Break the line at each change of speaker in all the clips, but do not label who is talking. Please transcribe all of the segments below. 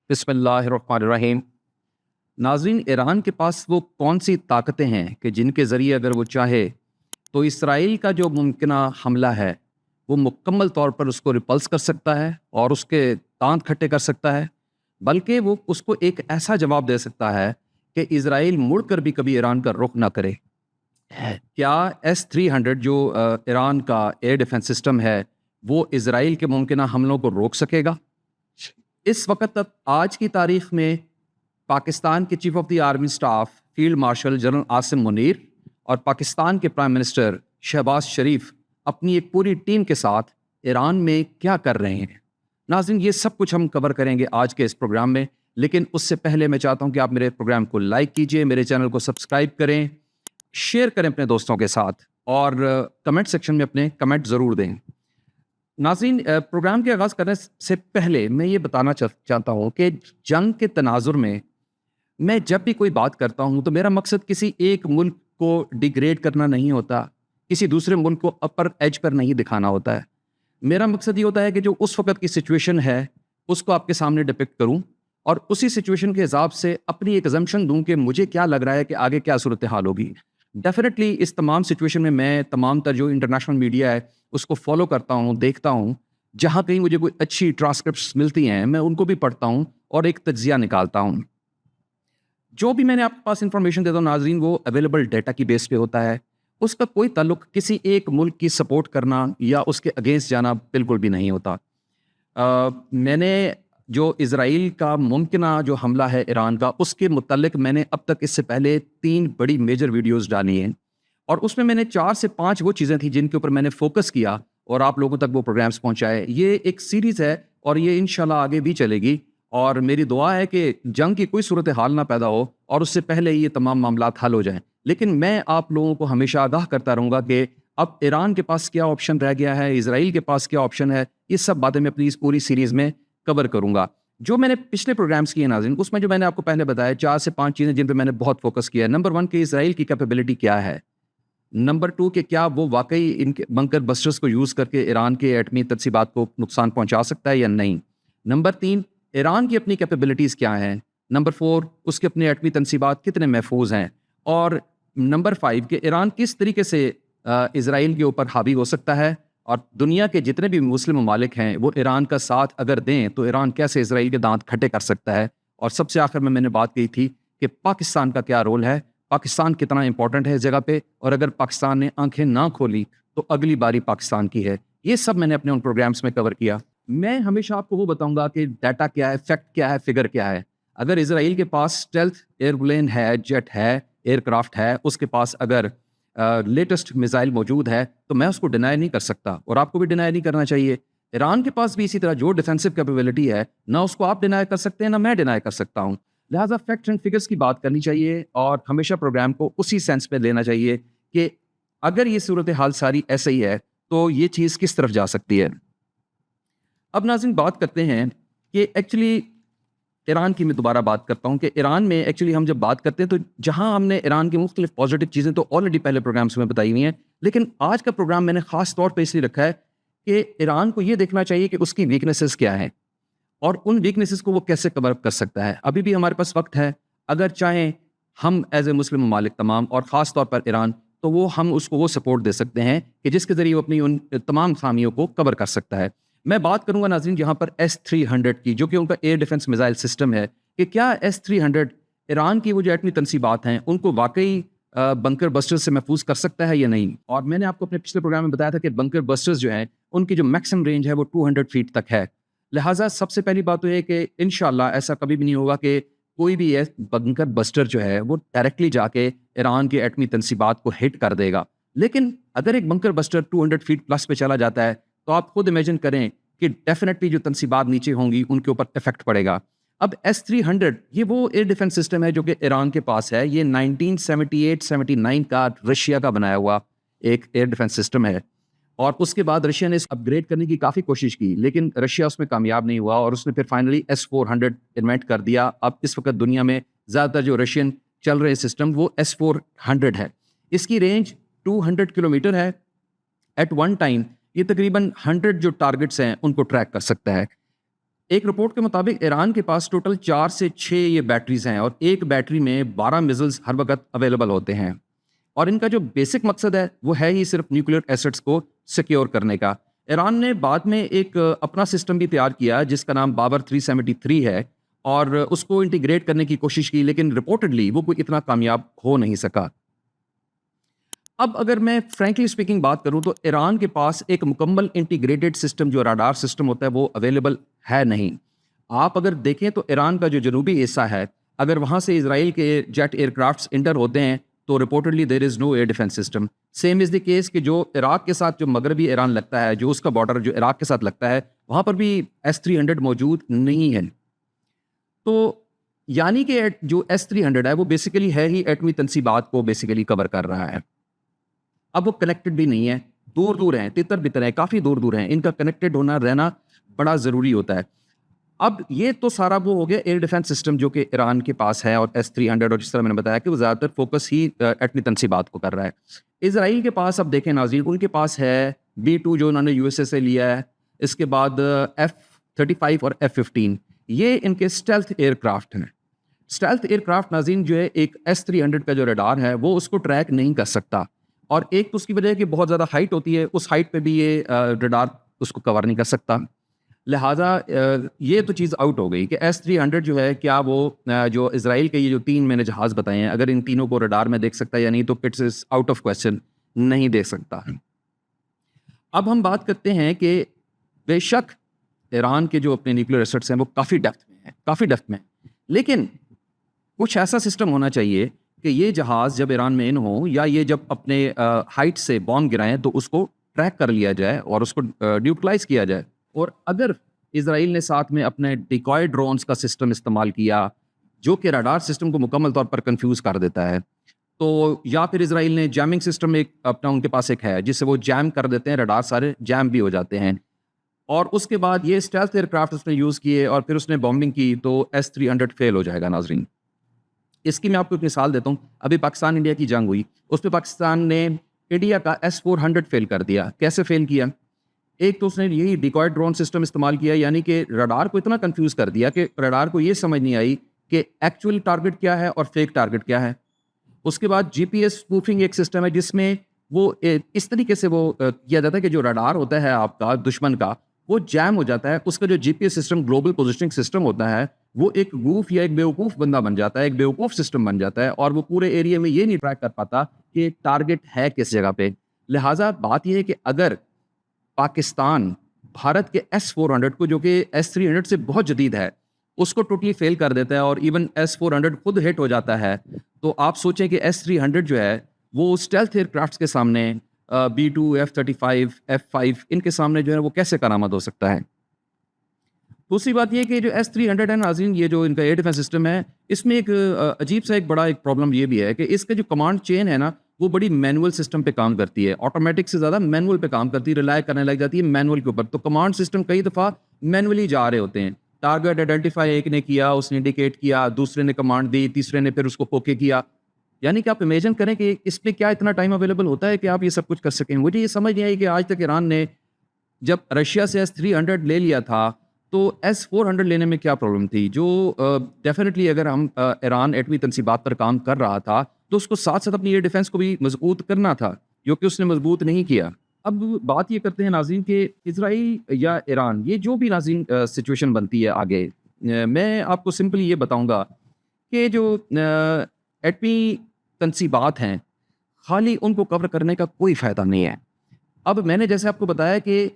بسم اللہ الرحمن الرحیم۔ ناظرین، ایران کے پاس وہ کون سی طاقتیں ہیں کہ جن کے ذریعے اگر وہ چاہے تو اسرائیل کا جو ممکنہ حملہ ہے وہ مکمل طور پر اس کو ریپلس کر سکتا ہے اور اس کے دانت کھٹے کر سکتا ہے، بلکہ وہ اس کو ایک ایسا جواب دے سکتا ہے کہ اسرائیل مڑ کر بھی کبھی ایران کا رخ نہ کرے۔ کیا S-300 جو ایران کا ایئر ڈیفنس سسٹم ہے وہ اسرائیل کے ممکنہ حملوں کو روک سکے گا؟ اس وقت تک آج کی تاریخ میں پاکستان کے chief of the army staff field marshal general Asim Munir اور پاکستان کے پرائم منسٹر شہباز شریف اپنی ایک پوری ٹیم کے ساتھ ایران میں کیا کر رہے ہیں؟ ناظرین، یہ سب کچھ ہم کور کریں گے آج کے اس پروگرام میں، لیکن اس سے پہلے میں چاہتا ہوں کہ آپ میرے پروگرام کو لائک کیجئے، میرے چینل کو سبسکرائب کریں، شیئر کریں اپنے دوستوں کے ساتھ اور کمنٹ سیکشن میں اپنے کمنٹ ضرور دیں۔ ناظرین، پروگرام کے آغاز کرنے سے پہلے میں یہ بتانا چاہتا ہوں کہ جنگ کے تناظر میں جب بھی کوئی بات کرتا ہوں تو میرا مقصد کسی ایک ملک کو ڈیگریڈ کرنا نہیں ہوتا، کسی دوسرے ملک کو اپر ایج پر نہیں دکھانا ہوتا ہے۔ میرا مقصد یہ ہوتا ہے کہ جو اس وقت کی سچویشن ہے اس کو آپ کے سامنے ڈپکٹ کروں اور اسی سچویشن کے حساب سے اپنی ایک ازمپشن دوں کہ مجھے کیا لگ رہا ہے کہ آگے کیا صورتحال ہوگی۔ ڈیفینیٹلی اس تمام سچویشن میں تمام تر جو انٹرنیشنل میڈیا ہے اس کو فالو کرتا ہوں، دیکھتا ہوں، جہاں کہیں مجھے کوئی اچھی ٹرانسکرپٹس ملتی ہیں میں ان کو بھی پڑھتا ہوں اور ایک تجزیہ نکالتا ہوں۔ جو بھی میں نے آپ کے پاس انفارمیشن دیتا ہوں ناظرین، وہ اویلیبل ڈیٹا کی بیس پہ ہوتا ہے، اس کا کوئی تعلق کسی ایک ملک کی سپورٹ کرنا یا اس کے اگینسٹ جانا بالکل بھی نہیں ہوتا۔ میں نے جو اسرائیل کا ممکنہ جو حملہ ہے ایران کا، اس کے متعلق میں نے اب تک اس سے پہلے 3 بڑی میجر ویڈیوز ڈالی ہیں اور اس میں نے 4 سے 5 وہ چیزیں تھیں جن کے اوپر میں نے فوکس کیا اور آپ لوگوں تک وہ پروگرامز پہنچائے۔ یہ ایک سیریز ہے اور یہ انشاءاللہ آگے بھی چلے گی، اور میری دعا ہے کہ جنگ کی کوئی صورتحال نہ پیدا ہو اور اس سے پہلے یہ تمام معاملات حل ہو جائیں۔ لیکن میں آپ لوگوں کو ہمیشہ آگاہ کرتا رہوں گا کہ اب ایران کے پاس کیا آپشن رہ گیا ہے، اسرائیل کے پاس کیا آپشن ہے، یہ سب باتیں میں اپنی اس پوری سیریز میں کور کروں گا۔ جو میں نے پچھلے پروگرامز کیے ناظرین، اس میں جو میں نے آپ کو پہلے بتایا 4 سے 5 چیزیں جن پہ میں نے بہت فوکس کیا ہے۔ نمبر 1 کہ اسرائیل کی کیپیبلٹی کیا ہے۔ نمبر 2 کہ کیا وہ واقعی ان کے بنکر بسٹرز کو یوز کر کے ایران کے ایٹمی تنصیبات کو نقصان پہنچا سکتا ہے یا نہیں۔ نمبر 3 ایران کی اپنی کیپیبلٹیز کیا ہیں۔ نمبر 4 اس کے اپنے ایٹمی تنصیبات کتنے محفوظ ہیں۔ اور نمبر 5 کہ ایران کس طریقے سے اسرائیل کے اوپر حاوی ہو سکتا ہے، اور دنیا کے جتنے بھی مسلم ممالک ہیں وہ ایران کا ساتھ اگر دیں تو ایران کیسے اسرائیل کے دانت کھٹے کر سکتا ہے۔ اور سب سے آخر میں نے بات کی تھی کہ پاکستان کا کیا رول ہے، پاکستان کتنا امپورٹنٹ ہے اس جگہ پہ، اور اگر پاکستان نے آنکھیں نہ کھولی تو اگلی باری پاکستان کی ہے۔ یہ سب میں نے اپنے ان پروگرامز میں کور کیا۔ میں ہمیشہ آپ کو وہ بتاؤں گا کہ ڈیٹا کیا ہے، فیکٹ کیا ہے، فگر کیا ہے۔ اگر اسرائیل کے پاس اسٹیلتھ ایئر پلین ہے، جیٹ ہے، ایئر کرافٹ ہے، اس کے پاس اگر لیٹسٹ میزائل موجود ہے تو میں اس کو ڈینائی نہیں کر سکتا، اور آپ کو بھی ڈینائی نہیں کرنا چاہیے۔ ایران کے پاس بھی اسی طرح جو ڈیفینسو کیپیبلٹی ہے، نہ اس کو آپ ڈینائی کر سکتے ہیں نہ میں ڈینائی کر سکتا ہوں۔ لہٰذا فیکٹس اینڈ فگرس کی بات کرنی چاہیے اور ہمیشہ پروگرام کو اسی سینس پہ لینا چاہیے کہ اگر یہ صورتحال ساری ایسے ہی ہے تو یہ چیز کس طرف جا سکتی ہے۔ اب ناظرین بات کرتے ہیں کہ ایکچولی ایران کی، میں دوبارہ بات کرتا ہوں کہ ایران میں ایکچولی ہم جب بات کرتے ہیں تو جہاں ہم نے ایران کی مختلف پازیٹیو چیزیں تو آلریڈی پہلے پروگرامس میں بتائی ہوئی ہیں، لیکن آج کا پروگرام میں نے خاص طور پہ اس لیے رکھا ہے کہ ایران کو یہ دیکھنا چاہیے کہ اس کی ویکنیسز کیا ہیں اور ان ویکنیسز کو وہ کیسے کور اپ کر سکتا ہے۔ ابھی بھی ہمارے پاس وقت ہے، اگر چاہیں ہم ایز اے مسلم ممالک تمام اور خاص طور پر ایران، تو ہم اس کو وہ سپورٹ دے سکتے ہیں کہ جس کے ذریعے وہ اپنی ان تمام خامیوں کو کور کر سکتا ہے۔ میں بات کروں گا ناظرین یہاں پر S-300 کی، جو کہ ان کا ایئر ڈیفنس میزائل سسٹم ہے، کہ کیا S-300 ایران کی وہ جو ایٹمی تنصیبات ہیں ان کو واقعی بنکر بسٹرز سے محفوظ کر سکتا ہے یا نہیں۔ اور میں نے آپ کو اپنے پچھلے پروگرام میں بتایا تھا کہ بنکر بسٹرز جو ہیں ان کی جو میکسیمم رینج ہے وہ 200 فیٹ تک ہے۔ لہٰذا سب سے پہلی بات تو یہ ہے کہ انشاءاللہ ایسا کبھی بھی نہیں ہوگا کہ کوئی بھی بنکر بسٹر جو ہے وہ ڈائریکٹلی جا کے ایران کے ایٹمی تنصیبات کو ہٹ کر دے گا، لیکن اگر ایک بنکر بسٹر 200 فیٹ پلس پہ چلا جاتا ہے تو آپ خود امیجن کریں کہ ڈیفینیٹلی جو تنصیبات نیچے ہوں گی ان کے اوپر افیکٹ پڑے گا۔ اب S-300 یہ وہ ایئر ڈیفنس سسٹم ہے جو کہ ایران کے پاس ہے۔ یہ 1978-79 کا رشیا کا بنایا ہوا ایک ایئر ڈیفنس سسٹم ہے، اور اس کے بعد رشیا نے اس اپ گریڈ کرنے کی کافی کوشش کی، لیکن رشیا اس میں کامیاب نہیں ہوا اور اس نے پھر فائنلی S-400 انوینٹ کر دیا۔ اب اس وقت دنیا میں زیادہ تر جو رشین چل رہے سسٹم وہ S-400 ہے۔ اس کی رینج 200 کلومیٹر ہے۔ ایٹ ون ٹائم یہ تقریباً 100 جو ٹارگٹس ہیں ان کو ٹریک کر سکتا ہے۔ ایک رپورٹ کے مطابق ایران کے پاس ٹوٹل 4 سے 6 یہ بیٹریز ہیں اور ایک بیٹری میں 12 میزلز ہر وقت اویلیبل ہوتے ہیں، اور ان کا جو بیسک مقصد ہے وہ ہے ہی صرف نیوکلیر ایسٹس کو سیکیور کرنے کا۔ ایران نے بعد میں ایک اپنا سسٹم بھی تیار کیا جس کا نام بابر 373 ہے، اور اس کو انٹیگریٹ کرنے کی کوشش کی، لیکن رپورٹڈلی وہ کوئی اتنا کامیاب ہو نہیں سکا۔ اب اگر میں فرینکلی اسپیکنگ بات کروں تو ایران کے پاس ایک مکمل انٹیگریٹڈ سسٹم جو راڈار سسٹم ہوتا ہے وہ اویلیبل ہے نہیں۔ آپ اگر دیکھیں تو ایران کا جو جنوبی حصہ ہے، اگر وہاں سے اسرائیل کے جیٹ ایئر کرافٹس انٹر ہوتے ہیں تو reportedly there is no air defence system. Same is the case کہ جو عراق کے ساتھ جو مغربی ایران لگتا ہے، جو اس کا بارڈر جو عراق کے ساتھ لگتا ہے، وہاں پر بھی S-300 موجود نہیں ہے۔ تو یعنی کہ جو S-300 ہے وہ بیسیکلی ہے ہی ایٹمی تنصیبات کو بیسیکلی کور کر رہا ہے۔ اب وہ کنیکٹڈ بھی نہیں ہے، دور دور ہیں، تتر بتر ہیں، کافی دور دور ہیں، ان کا کنیکٹڈ ہونا رہنا بڑا ضروری ہوتا ہے۔ اب یہ تو سارا وہ ہو گیا ایئر ڈیفینس سسٹم جو کہ ایران کے پاس ہے، اور S-300، اور جس طرح میں نے بتایا کہ وہ زیادہ تر فوکس ہی ایٹمی تنصیبات کو کر رہا ہے۔ اسرائیل کے پاس اب دیکھیں ناظرین، ان کے پاس ہے B-2 جو انہوں نے USA سے لیا ہے، اس کے بعد F-35 اور F-15، یہ ان کے اسٹیلتھ ایئر کرافٹ ہیں۔ اسٹیلتھ ایئر کرافٹ ناظرین جو ہے ایک S-300 کا جو ریڈار ہے وہ اس کو ٹریک نہیں کر سکتا، اور ایک تو اس کی وجہ ہے کہ بہت زیادہ ہائٹ ہوتی ہے، اس ہائٹ پہ بھی یہ ریڈار اس کو کور نہیں کر سکتا، لہٰذا یہ تو چیز آؤٹ ہو گئی کہ S-300 جو ہے کیا وہ جو اسرائیل کے یہ جو 3 میں نے جہاز بتائے ہیں، اگر ان تینوں کو ریڈار میں دیکھ سکتا ہے یا نہیں، تو it's is out of question, نہیں دیکھ سکتا۔ اب ہم بات کرتے ہیں کہ بے شک ایران کے جو اپنے نیوکلیر ایسٹس ہیں وہ کافی ڈیپتھ میں ہیں، لیکن کچھ ایسا سسٹم ہونا چاہیے کہ یہ جہاز جب ایران میں ان ہوں یا یہ جب اپنے ہائٹ سے بام گرائیں تو اس کو ٹریک کر لیا جائے اور اس کو نیوٹرلائز کیا جائے۔ اور اگر اسرائیل نے ساتھ میں اپنے ڈیکوائے ڈرونز کا سسٹم استعمال کیا جو کہ راڈار سسٹم کو مکمل طور پر کنفیوز کر دیتا ہے، تو یا پھر اسرائیل نے جیمنگ سسٹم ایک اپنا ان کے پاس ایک ہے جس سے وہ جیم کر دیتے ہیں، راڈار سارے جیم بھی ہو جاتے ہیں، اور اس کے بعد یہ اسٹیلتھ ایئر کرافٹ اس نے یوز کیے اور پھر اس نے بامبنگ کی، تو S-300 فیل ہو جائے گا ناظرین۔ اس کی میں آپ کو ایک مثال دیتا ہوں، ابھی پاکستان انڈیا کی جنگ ہوئی، اس پہ پاکستان نے انڈیا کا S-400 فیل کر دیا۔ کیسے فیل کیا؟ ایک تو اس نے یہی ڈیکوائے ڈرون سسٹم استعمال کیا، یعنی کہ ریڈار کو اتنا کنفیوز کر دیا کہ ریڈار کو یہ سمجھ نہیں آئی کہ ایکچوئل ٹارگٹ کیا ہے اور فیک ٹارگٹ کیا ہے۔ اس کے بعد GPS اسپوفنگ ایک سسٹم ہے جس میں وہ اس طریقے سے وہ کیا جاتا ہے کہ جو ریڈار ہوتا ہے آپ کا دشمن کا وہ جیم ہو جاتا ہے، اس کا جو GPS system global positioning system ہوتا ہے وہ ایک گوف یا ایک بیوقوف بندہ بن جاتا ہے، ایک بیوقوف سسٹم بن جاتا ہے، اور وہ پورے ایریا میں یہ نہیں ٹریک کر پاتا کہ ٹارگٹ ہے کس جگہ پہ۔ لہٰذا بات یہ ہے کہ اگر پاکستان بھارت کے S-400 کو جو کہ S-300 سے بہت جدید ہے اس کو ٹوٹلی فیل کر دیتا ہے اور ایون S-400 خود ہٹ ہو جاتا ہے، تو آپ سوچیں کہ S-300 جو ہے وہ اسٹیلتھ ایئر کرافٹس کے سامنے B-2، F-35، F-5 ان کے سامنے جو ہے وہ کیسے کارآمد ہو سکتا ہے۔ دوسری بات یہ کہ جو S-300 ہے ناظرین، یہ جو ان کا ایئر ڈیفینس سسٹم ہے، اس میں ایک عجیب سا ایک بڑا ایک پرابلم یہ بھی ہے کہ اس کا جو کمانڈ چین ہے نا وہ بڑی مینول سسٹم پہ کام کرتی ہے، آٹومیٹک سے زیادہ مینول پہ کام کرتی ہے، ریلائی کرنے لگ جاتی ہے مینول کے اوپر، تو کمانڈ سسٹم کئی دفعہ مینولی جا رہے ہوتے ہیں۔ ٹارگٹ آئیڈینٹیفائی ایک نے کیا، اس نے انڈیکیٹ کیا، دوسرے نے کمانڈ دی، تیسرے نے پھر اس کو پوکے کیا، یعنی کہ آپ امیجن کریں کہ اس پہ کیا اتنا ٹائم اویلیبل ہوتا ہے کہ آپ یہ سب کچھ کر سکیں۔ مجھے یہ سمجھ نہیں آئی کہ آج تک ایران نے جب رشیا سے S-300 لے لیا تھا تو S-400 لینے میں کیا پرابلم تھی، جو ڈیفینیٹلی اگر ہم ایران ایٹمی تنصیبات پر کام کر رہا تھا تو اس کو ساتھ ساتھ اپنی ایئر ڈیفینس کو بھی مضبوط کرنا تھا، جو کہ اس نے مضبوط نہیں کیا۔ اب بات یہ کرتے ہیں ناظرین کہ اسرائیل یا ایران، یہ جو بھی ناظرین سچویشن بنتی ہے آگے، میں آپ کو سمپلی یہ بتاؤں گا کہ جو ایٹمی تنصیبات ہیں خالی ان کو کور کرنے کا کوئی فائدہ نہیں ہے۔ اب میں نے جیسے آپ کو بتایا کہ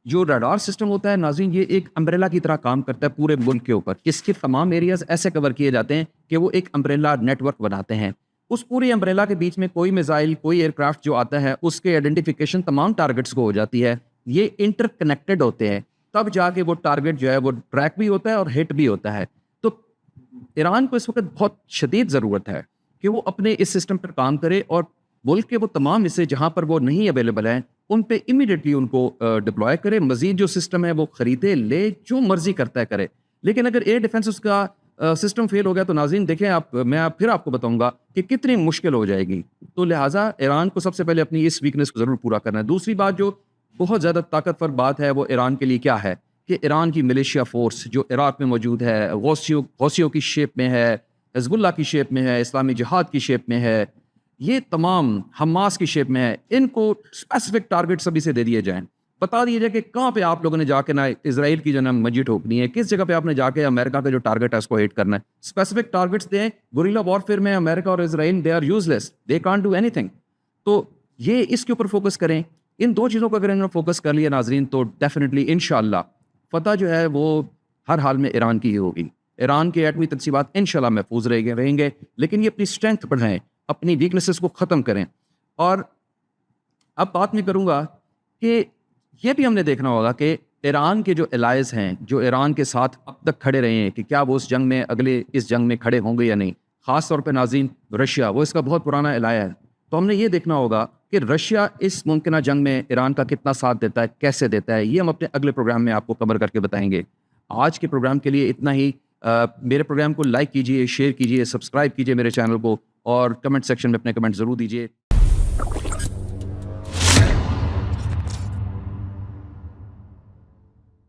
جو ریڈار سسٹم ہوتا ہے ناظرین یہ ایک امبریلا کی طرح کام کرتا ہے پورے ملک کے اوپر، اس کے تمام ایریاز ایسے کور کیے جاتے ہیں کہ وہ ایک امبریلا نیٹ ورک بناتے ہیں۔ اس پورے امبریلا کے بیچ میں کوئی میزائل، کوئی ایئر کرافٹ جو آتا ہے اس کے آئیڈینٹیفیکیشن تمام ٹارگٹس کو ہو جاتی ہے، یہ انٹر کنیکٹڈ ہوتے ہیں، تب جا کے وہ ٹارگٹ جو ہے وہ ٹریک بھی ہوتا ہے اور ہٹ بھی ہوتا ہے۔ تو ایران کو اس وقت بہت شدید ضرورت ہے کہ وہ اپنے اس سسٹم پر کام کرے اور ملک کے وہ تمام حصے جہاں پر وہ نہیں اویلیبل ہیں ان پہ امیڈیٹلی ان کو ڈپلوائے کرے، مزید جو سسٹم ہے وہ خریدے، لے، جو مرضی کرتا ہے کرے۔ لیکن اگر ایئر ڈیفینس اس کا سسٹم فیل ہو گیا تو ناظرین دیکھیں میں پھر آپ کو بتاؤں گا کہ کتنی مشکل ہو جائے گی۔ تو لہٰذا ایران کو سب سے پہلے اپنی اس ویکنس کو ضرور پورا کرنا ہے۔ دوسری بات جو بہت زیادہ طاقتور بات ہے وہ ایران کے لیے کیا ہے کہ ایران کی ملیشیا فورس جو عراق میں موجود ہے، غوثیوں کی شیپ میں ہے، حزب اللہ کی شیپ میں ہے، اسلامی جہاد کی شیپ میں ہے، یہ تمام حماس کی شیپ میں ہے، ان کو اسپیسیفک ٹارگٹ سبھی سے دے دیے جائیں. بتا دیجیے کہ کہاں پہ آپ لوگوں نے جا کے نہ اسرائیل کی جو نا منجی ٹھوکنی ہے، کس جگہ پہ آپ نے جا کے امریکہ کا جو ٹارگٹ ہے اس کو ہٹ کرنا ہے. اسپیسیفک ٹارگٹس دیں. گوریلا وارفیئر میں امریکہ اور اسرائیل they are useless, they can't do anything. تو یہ اس کے اوپر فوکس کریں. ان دو چیزوں کو اگر انہوں نے فوکس کر لیا ناظرین تو ڈیفینیٹلی انشاءاللہ فتح جو ہے وہ ہر حال میں ایران کی ہی ہوگی. ایران کے ایٹمی تنصیبات انشاءاللہ محفوظ رہیں گے، لیکن یہ اپنی اسٹرینتھ بڑھائیں، اپنی ویکنسز کو ختم کریں. اور اب بات میں کروں گا کہ یہ بھی ہم نے دیکھنا ہوگا کہ ایران کے جو الائز ہیں، جو ایران کے ساتھ اب تک کھڑے رہے ہیں، کہ کیا وہ اس جنگ میں اس جنگ میں کھڑے ہوں گے یا نہیں. خاص طور پہ ناظرین رشیا، وہ اس کا بہت پرانا الائے ہے. تو ہم نے یہ دیکھنا ہوگا کہ رشیا اس ممکنہ جنگ میں ایران کا کتنا ساتھ دیتا ہے، کیسے دیتا ہے. یہ ہم اپنے اگلے پروگرام میں آپ کو کور کر کے بتائیں گے. آج کے پروگرام کے لیے اتنا ہی. میرے پروگرام کو لائک کیجیے، شیئر کیجیے، سبسکرائب کیجیے میرے چینل کو، اور کمنٹ سیکشن میں اپنے کمنٹ ضرور دیجیے.